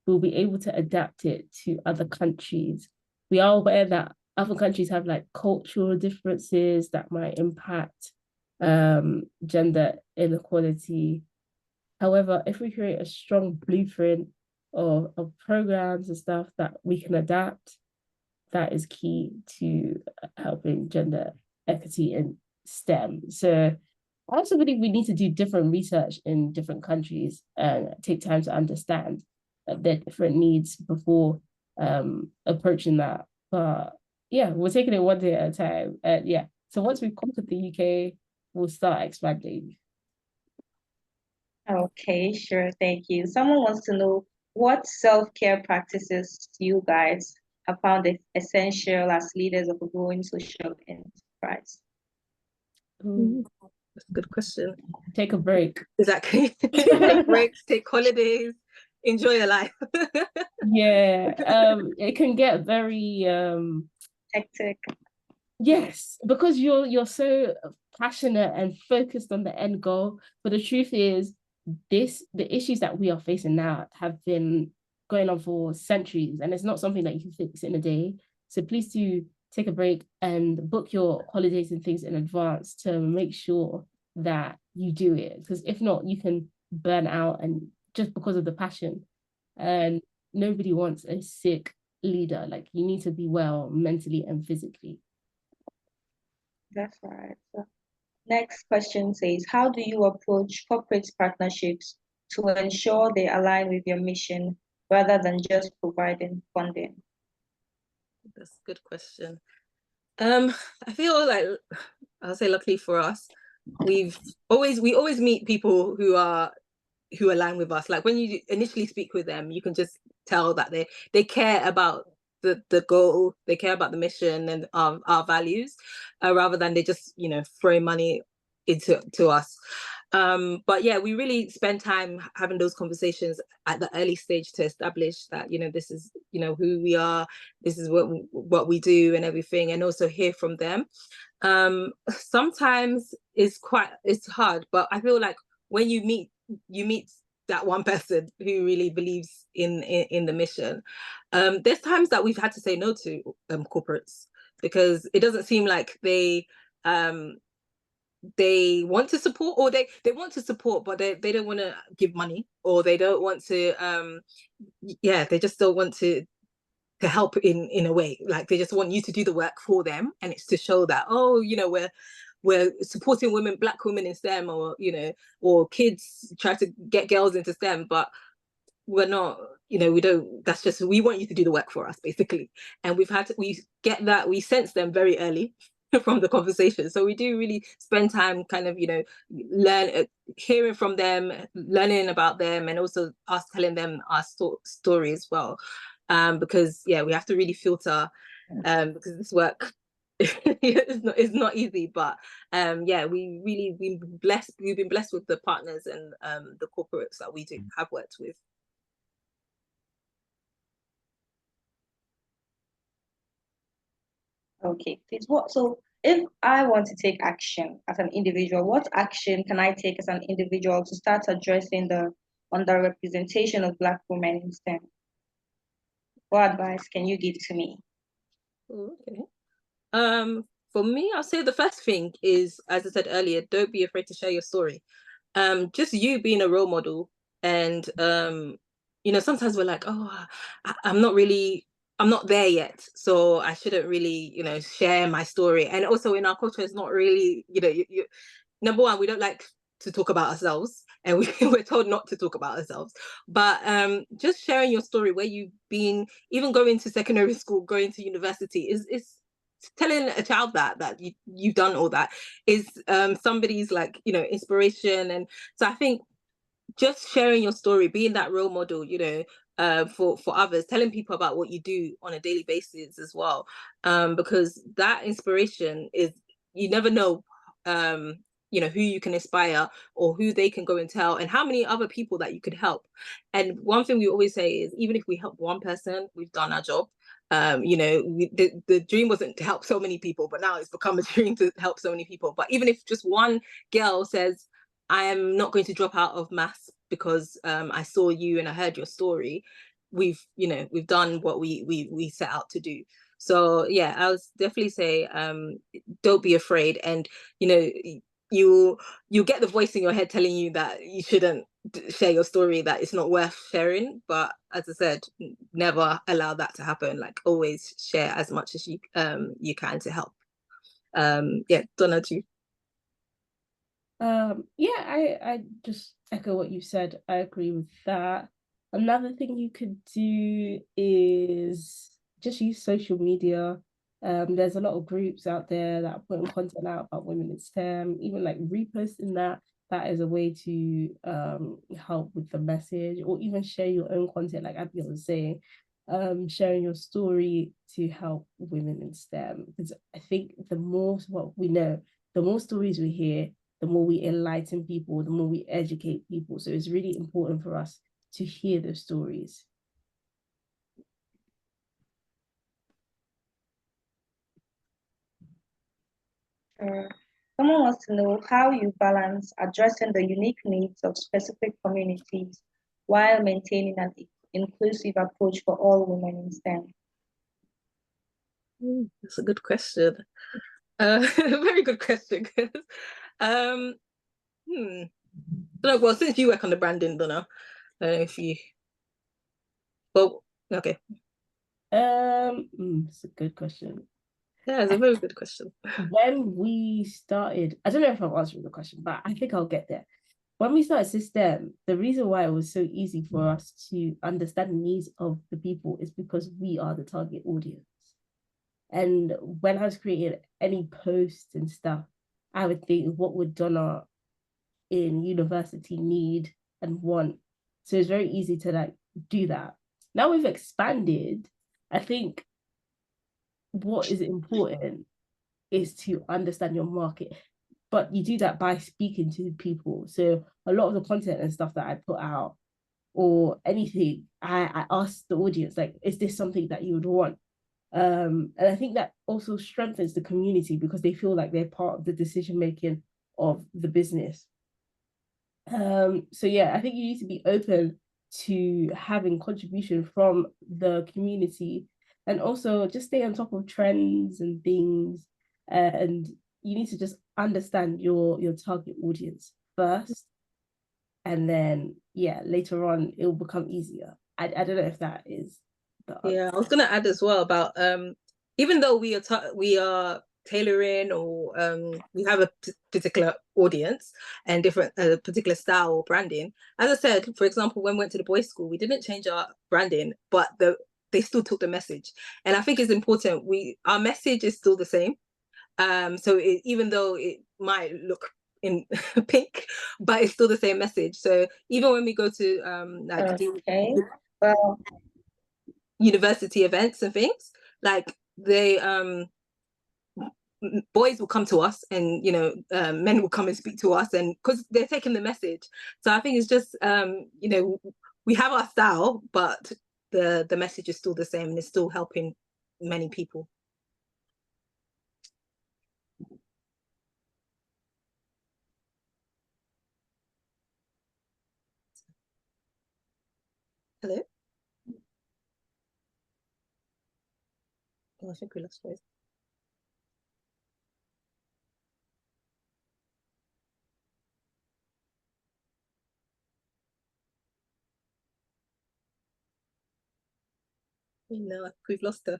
we'll be able to adapt it to other countries. We are aware that other countries have like cultural differences that might impact gender inequality. However, if we create a strong blueprint of programs and stuff that we can adapt, that is key to helping gender equity in STEM. So I also believe we need to do different research in different countries and take time to understand their different needs before approaching that. But yeah, we're taking it one day at a time. So once we've conquered the UK, we'll start expanding. Okay, sure, thank you. Someone wants to know what self-care practices you guys have found essential as leaders of a growing social enterprise. That's a good question. Take a break. Exactly. Take breaks, take holidays, enjoy your life. It can get very hectic. Yes, because you're so passionate and focused on the end goal. But the truth is, the issues that we are facing now have been going on for centuries, and it's not something that you can fix in a day. So please do take a break and book your holidays and things in advance to make sure that you do it. Because if not, you can burn out, and just because of the passion. And nobody wants a sick leader. Like, you need to be well mentally and physically. That's right. So next question says, how do you approach corporate partnerships to ensure they align with your mission rather than just providing funding? That's a good question. I feel like, I'll say luckily for us, we always meet people who align with us. Like when you initially speak with them, you can just tell that they care about the goal, they care about the mission and our values, rather than they just throw money into us. But yeah, we really spend time having those conversations at the early stage to establish that, this is, who we are, this is what we do and everything, and also hear from them. Sometimes it's hard, but I feel like when you meet that one person who really believes in the mission. There's times that we've had to say no to corporates because it doesn't seem like they want to support, or they want to support, but they don't want to give money, or they don't want to they just don't want to help in a way. Like they just want you to do the work for them, and it's to show that, oh, we're supporting women, Black women in STEM, or or kids try to get girls into STEM, but we're not, we don't, that's just, we want you to do the work for us, basically. And we get that, we sense them very early from the conversation. So we do really spend time kind of, hearing from them, learning about them, and also us telling them our story as well. Because yeah, we have to really filter, because this work is not easy, but yeah, we've been blessed with the partners and the corporates that we have worked with. Okay, please. So if I want to take action as an individual, what action can I take as an individual to start addressing the underrepresentation of Black women in STEM? What advice can you give to me? Okay. For me, I'll say the first thing is, as I said earlier, don't be afraid to share your story. Just you being a role model, and sometimes we're like, oh, I'm not there yet, so I shouldn't really, share my story. And also in our culture, it's not really, number one, we don't like to talk about ourselves, and we're told not to talk about ourselves. But just sharing your story, where you've been, even going to secondary school, going to university, is telling a child that you've done all that is somebody's, like, inspiration. And so I think just sharing your story, being that role model, for others, telling people about what you do on a daily basis as well, because that inspiration is, you never know who you can inspire, or who they can go and tell, and how many other people that you could help. And one thing we always say is, even if we help one person, we've done our job. The dream wasn't to help so many people, but now it's become a dream to help so many people. But even if just one girl says, I am not going to drop out of maths because I saw you and I heard your story, we've done what we set out to do. So yeah, I would definitely say, don't be afraid. And you'll get the voice in your head telling you that you shouldn't share your story, that it's not worth sharing. But as I said, never allow that to happen. Like, always share as much as you can to help. Yeah, Donna, too. Yeah, I just echo what you said. I agree with that. Another thing you could do is just use social media. There's a lot of groups out there that are putting content out about women in STEM, even like reposting that. That is a way to help with the message, or even share your own content, like Abigail was saying, sharing your story to help women in STEM. Because I think the more what we know, the more stories we hear, the more we enlighten people, the more we educate people. So it's really important for us to hear those stories. Someone wants to know how you balance addressing the unique needs of specific communities while maintaining an inclusive approach for all women in STEM. That's a good question. Very good question. Well, since you work on the branding, Donna, if you, well, okay. It's a good question. Yeah, it's a very good question. When we started, I don't know if I'm answering the question, but I think I'll get there. When we started SiSTEM, the reason why it was so easy for us to understand the needs of the people is because we are the target audience. And when I was creating any posts and stuff, I would think, what would Donna in university need and want? So it's very easy to like do that. Now we've expanded. I think what is important is to understand your market. but you do that by speaking to people. So a lot of the content and stuff that I put out or anything, I ask the audience, like, is this something that you would want? And I think that also strengthens the community because they feel like they're part of the decision making of the business. So yeah, I think you need to be open to having contribution from the community and also just stay on top of trends and things. And you need to just understand your target audience first. And then yeah, later on it will become easier. I don't know if that is the answer. Yeah, I was gonna add as well about even though we are tailoring or we have a particular audience and different particular style or branding. As I said, for example, when we went to the boys' school, we didn't change our branding, but they still took the message. And I think it's important. Our message is still the same. So even though it might look in pink, but it's still the same message. So even when we go to like well, university events and things, like they boys will come to us and men will come and speak to us, and because they're taking the message. So I think it's just we have our style, but the message is still the same and it's still helping many people. Hello? Oh, I think we lost voice. No, we've lost them.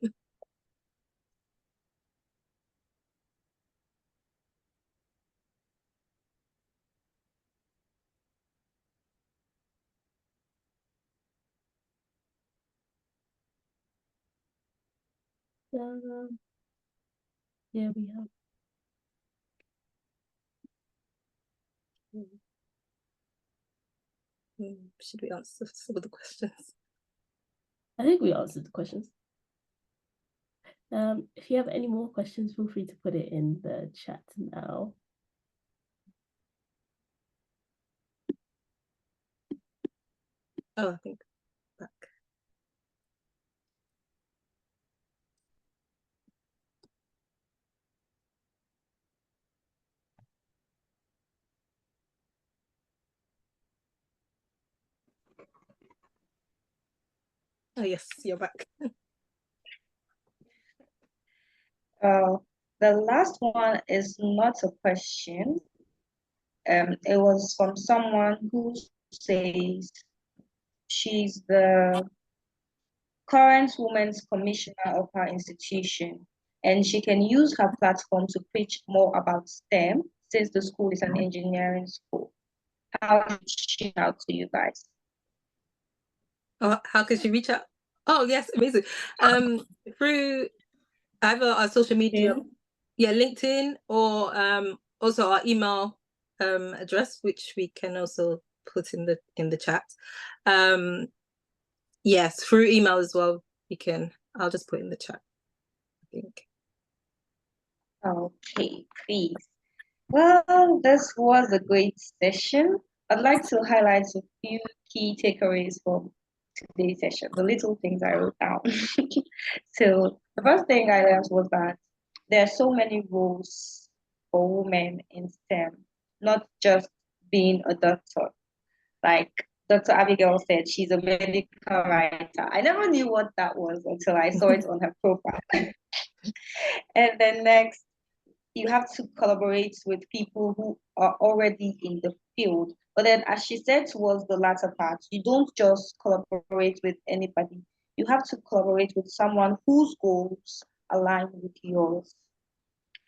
Yeah, we have. Should we answer some of the questions? I think we answered the questions. If you have any more questions, feel free to put it in the chat now. Oh, I think back. Oh yes, you're back. The last one is not a question. It was from someone who says she's the current women's commissioner of her institution, and she can use her platform to preach more about STEM since the school is an engineering school. How should she reach out to you guys? Oh, how can she reach out? Oh yes, amazing. Through either our social media, LinkedIn, or also our email address, which we can also put in the chat. Yes, through email as well. You can. I'll just put in the chat, I think. Okay, please. Well, this was a great session. I'd like to highlight a few key takeaways from today's session, the little things I wrote down. So the first thing I learned was that there are so many roles for women in STEM, not just being a doctor. Like Dr. Abigail said, she's a medical writer. I never knew what that was until I saw it on her profile. And then next, you have to collaborate with people who are already in the field. But then, as she said towards the latter part, you don't just collaborate with anybody. You have to collaborate with someone whose goals align with yours.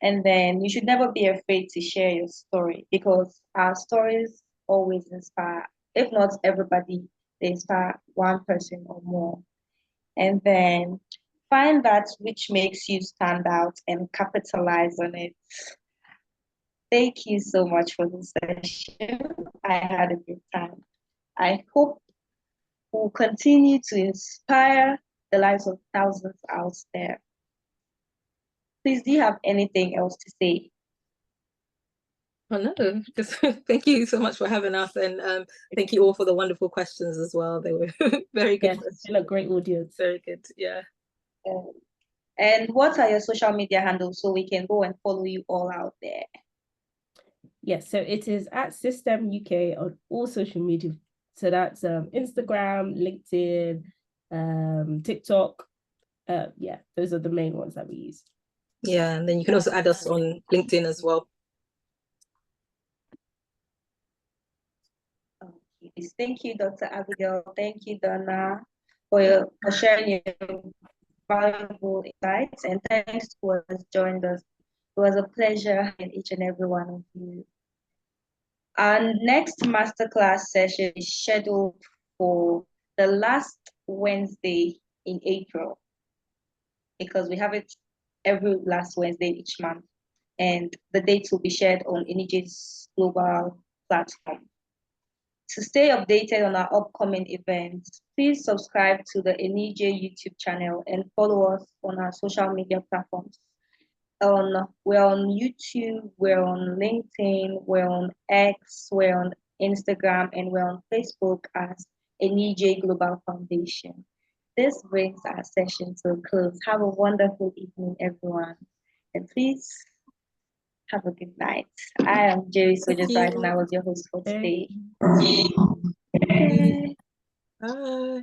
And then you should never be afraid to share your story because our stories always inspire, if not everybody, they inspire one person or more. And then find that which makes you stand out and capitalize on it. Thank you so much for this session. I had a good time. I hope we'll continue to inspire the lives of thousands out there. Please, do you have anything else to say? Oh no, just thank you so much for having us, and thank you all for the wonderful questions as well. They were very good Yes, questions. it's been a great audience. Very good, yeah. And what are your social media handles so we can go and follow you all out there? Yes, so it is at SiSTEM UK on all social media. So that's Instagram, LinkedIn, TikTok. Yeah, those are the main ones that we use. Yeah, and then you can also add us on LinkedIn as well. Okay. Thank you, Dr. Abigail. Thank you, Donna, for sharing your valuable insights, and thanks to who has joined us. It was a pleasure having each and every one of you. Our next masterclass session is scheduled for the last Wednesday in April, because we have it every last Wednesday each month, and the dates will be shared on Anijie's global platform. To stay updated on our upcoming events, please subscribe to the Anijie YouTube channel and follow us on our social media platforms. We're on YouTube, we're on LinkedIn, we're on X, we're on Instagram, and we're on Facebook as Anijie Global Foundation. This brings our session to a close. Have a wonderful evening, everyone. And please have a good night. I am Jerry Sojas, and I was your host for today. Bye.